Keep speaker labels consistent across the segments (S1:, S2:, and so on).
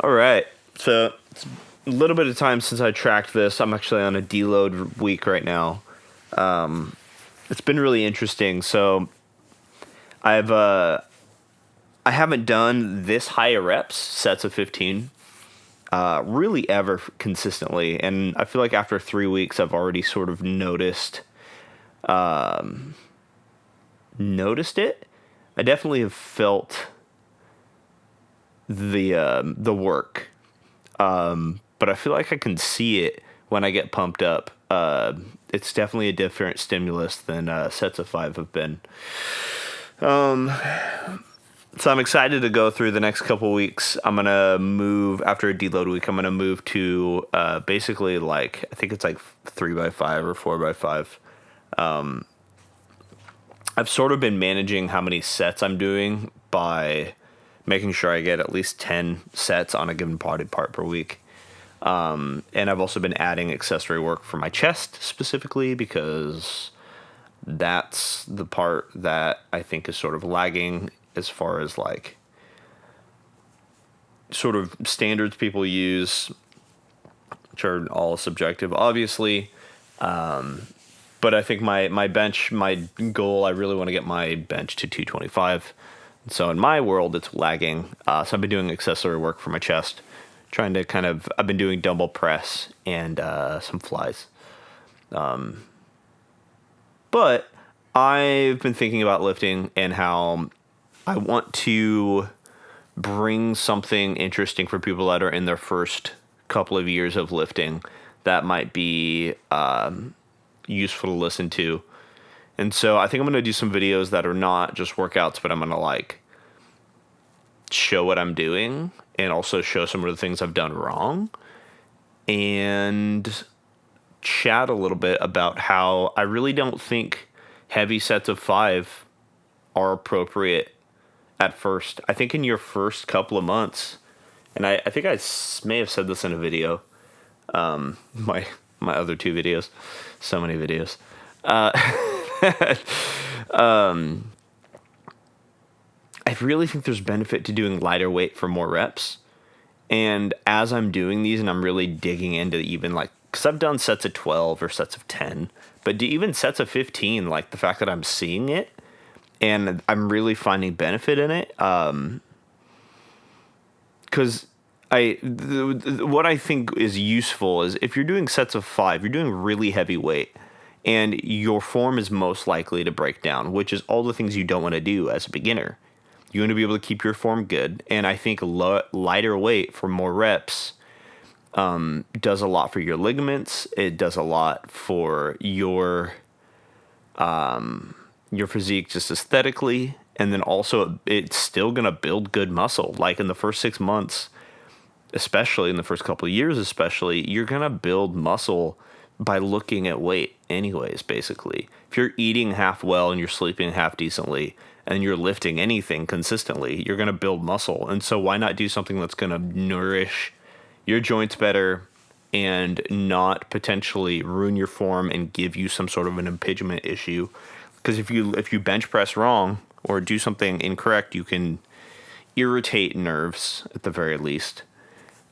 S1: All right. So it's a little bit of time since I tracked this. I'm actually on a deload week right now. It's been really interesting. So I've I haven't done this high of reps, sets of 15, really ever consistently, and I feel like after 3 weeks, I've already sort of noticed it. I definitely have felt the work. But I feel like I can see it when I get pumped up. It's definitely a different stimulus than sets of 5 have been. So I'm excited to go through the next couple weeks. I'm gonna move after a deload week. I'm gonna move to basically like I think it's like 3x5 or 4x5. I've sort of been managing how many sets I'm doing by making sure I get at least 10 sets on a given body part per week. And I've also been adding accessory work for my chest specifically because that's the part that I think is sort of lagging as far as like sort of standards people use, which are all subjective, obviously. But I think my bench, my goal, I really want to get my bench to 225. So in my world, it's lagging. So I've been doing accessory work for my chest, trying to I've been doing dumbbell press and some flies. But I've been thinking about lifting and how I want to bring something interesting for people that are in their first couple of years of lifting that might be useful to listen to. And so I think I'm going to do some videos that are not just workouts, but I'm going to like show what I'm doing and also show some of the things I've done wrong and chat a little bit about how I really don't think heavy sets of 5 are appropriate at first. I think in your first couple of months, and I think may have said this in a video, my other 2 videos, so many videos. I really think there's benefit to doing lighter weight for more reps. And as I'm doing these and I'm really digging into even like, because I've done sets of 12 or sets of 10, but even sets of 15, like the fact that I'm seeing it and I'm really finding benefit in it. Because what I think is useful is if you're doing sets of 5, you're doing really heavy weight and your form is most likely to break down, which is all the things you don't want to do as a beginner. You want to be able to keep your form good. And I think lighter weight for more reps does a lot for your ligaments. It does a lot for your physique just aesthetically. And then also it's still going to build good muscle. Like in the first 6 months, especially in the first couple of years, especially, you're going to build muscle by looking at weight anyways, basically. If you're eating half well and you're sleeping half decently and you're lifting anything consistently, you're going to build muscle. And so why not do something that's going to nourish your joints better and not potentially ruin your form and give you some sort of an impingement issue? Because if you bench press wrong or do something incorrect, you can irritate nerves at the very least.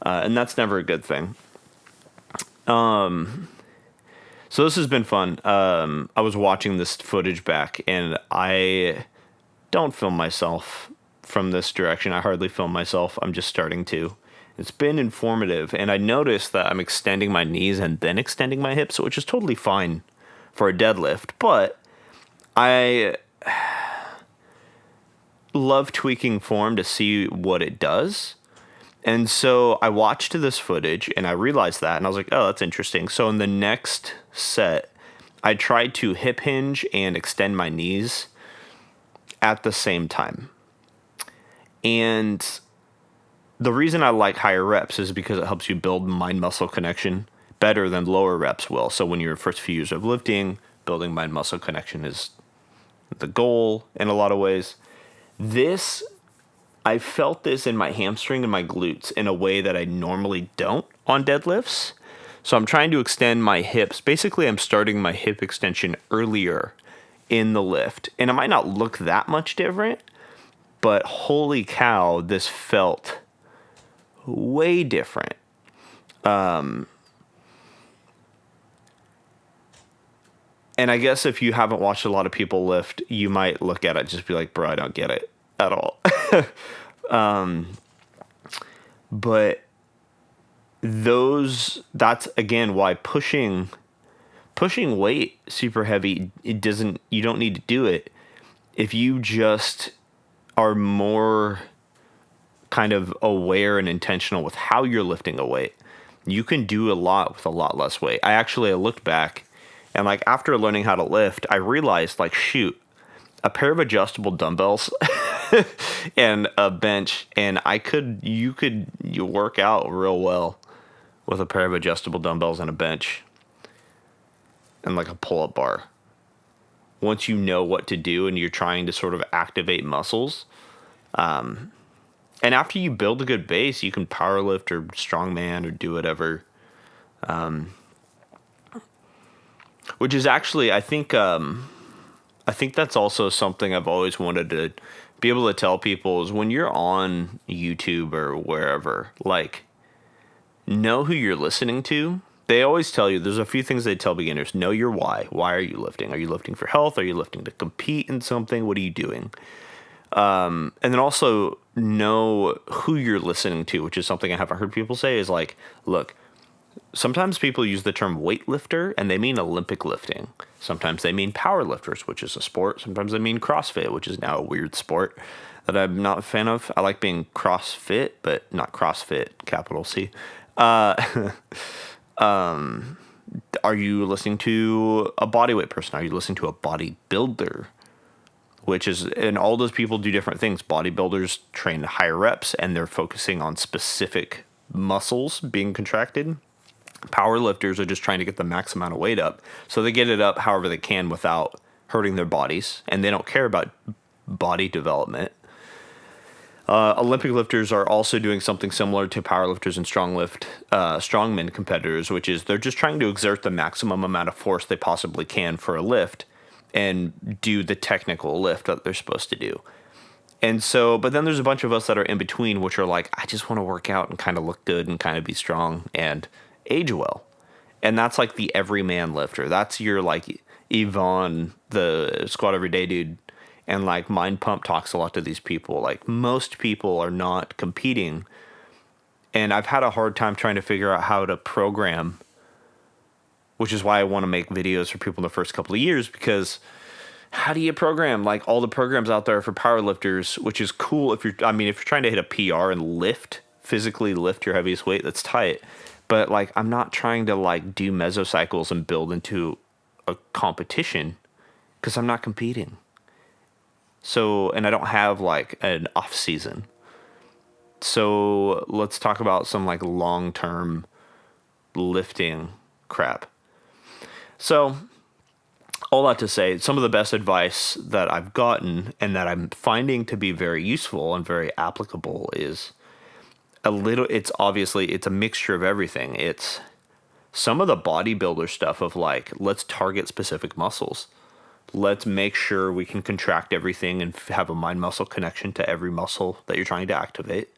S1: And that's never a good thing. So this has been fun. I was watching this footage back, and I don't film myself from this direction. I hardly film myself. I'm just starting to. It's been informative, and I noticed that I'm extending my knees and then extending my hips, which is totally fine for a deadlift, but I love tweaking form to see what it does. And so I watched this footage and I realized that, and I was like, oh, that's interesting. So in the next set, I tried to hip hinge and extend my knees at the same time. And the reason I like higher reps is because it helps you build mind-muscle connection better than lower reps will. So when you're first few years of lifting, building mind-muscle connection is the goal in a lot of ways. I felt this in my hamstring and my glutes in a way that I normally don't on deadlifts. So I'm trying to extend my hips. Basically, I'm starting my hip extension earlier in the lift. And it might not look that much different, but holy cow, this felt way different. And I guess if you haven't watched a lot of people lift, you might look at it and just be like, bro, I don't get it at all. But that's again why pushing weight super heavy, you don't need to do it. If you just are more kind of aware and intentional with how you're lifting a weight, you can do a lot with a lot less weight. I looked back and like after learning how to lift, I realized like, shoot, a pair of adjustable dumbbells and a bench, and you work out real well with a pair of adjustable dumbbells and a bench and like a pull-up bar. Once you know what to do and you're trying to sort of activate muscles, and after you build a good base, you can power lift or strongman or do whatever. Which is actually, I think that's also something I've always wanted to be able to tell people is when you're on YouTube or wherever, like, know who you're listening to. They always tell you, there's a few things they tell beginners. Know your why. Why are you lifting? Are you lifting for health? Are you lifting to compete in something? What are you doing? And then also know who you're listening to, which is something I haven't heard people say is like, look, sometimes people use the term weightlifter and they mean Olympic lifting. Sometimes they mean power lifters, which is a sport. Sometimes they mean CrossFit, which is now a weird sport that I'm not a fan of. I like being CrossFit, but not CrossFit, capital C. Are you listening to a bodyweight person? Are you listening to a bodybuilder? And all those people do different things. Bodybuilders train higher reps and they're focusing on specific muscles being contracted. Power lifters are just trying to get the max amount of weight up. So they get it up however they can without hurting their bodies. And they don't care about body development. Olympic lifters are also doing something similar to powerlifters and strongmen competitors, which is they're just trying to exert the maximum amount of force they possibly can for a lift and do the technical lift that they're supposed to do. And so, but then there's a bunch of us that are in between, which are like, I just want to work out and kind of look good and kind of be strong and age well. And that's like the everyman lifter. That's your like Yvonne, the squat everyday dude. And like Mind Pump talks a lot to these people. Like most people are not competing. And I've had a hard time trying to figure out how to program, which is why I want to make videos for people in the first couple of years, because how do you program? Like all the programs out there for powerlifters, which is cool if you're trying to hit a PR and physically lift your heaviest weight, that's tight. But like, I'm not trying to like do mesocycles and build into a competition because I'm not competing. So, and I don't have like an off season. So let's talk about some like long-term lifting crap. So all that to say, some of the best advice that I've gotten and that I'm finding to be very useful and very applicable is it's a mixture of everything. It's some of the bodybuilder stuff of like, let's target specific muscles. Let's make sure we can contract everything and have a mind-muscle connection to every muscle that you're trying to activate.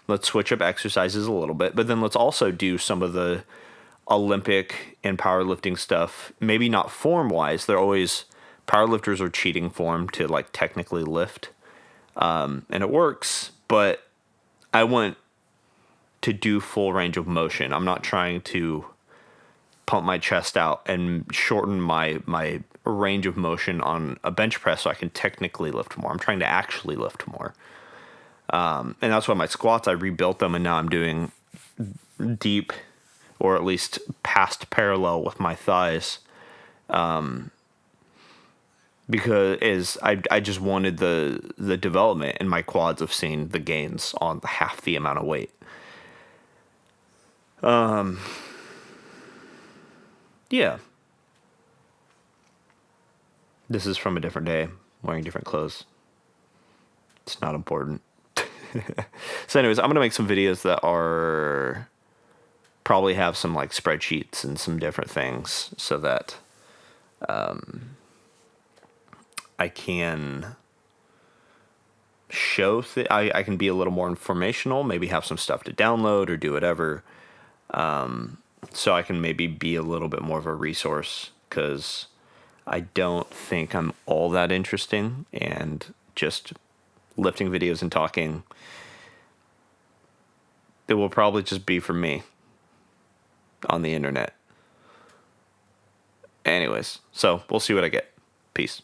S1: Let's switch up exercises a little bit, but then let's also do some of the Olympic and powerlifting stuff. Maybe not form-wise. Powerlifters are cheating form to like technically lift, and it works. But I want to do full range of motion. I'm not trying to pump my chest out and shorten my range of motion on a bench press so I can technically lift more. I'm trying to actually lift more. And that's why my squats, I rebuilt them, and now I'm doing deep or at least past parallel with my thighs. Because I just wanted the development, and my quads have seen the gains on half the amount of weight. Yeah. This is from a different day, wearing different clothes. It's not important. So anyways, I'm going to make some videos that are probably have some like spreadsheets and some different things so that I can I can be a little more informational, maybe have some stuff to download or do whatever. So I can maybe be a little bit more of a resource, because I don't think I'm all that interesting, and just lifting videos and talking, it will probably just be for me on the internet. Anyways, so we'll see what I get. Peace.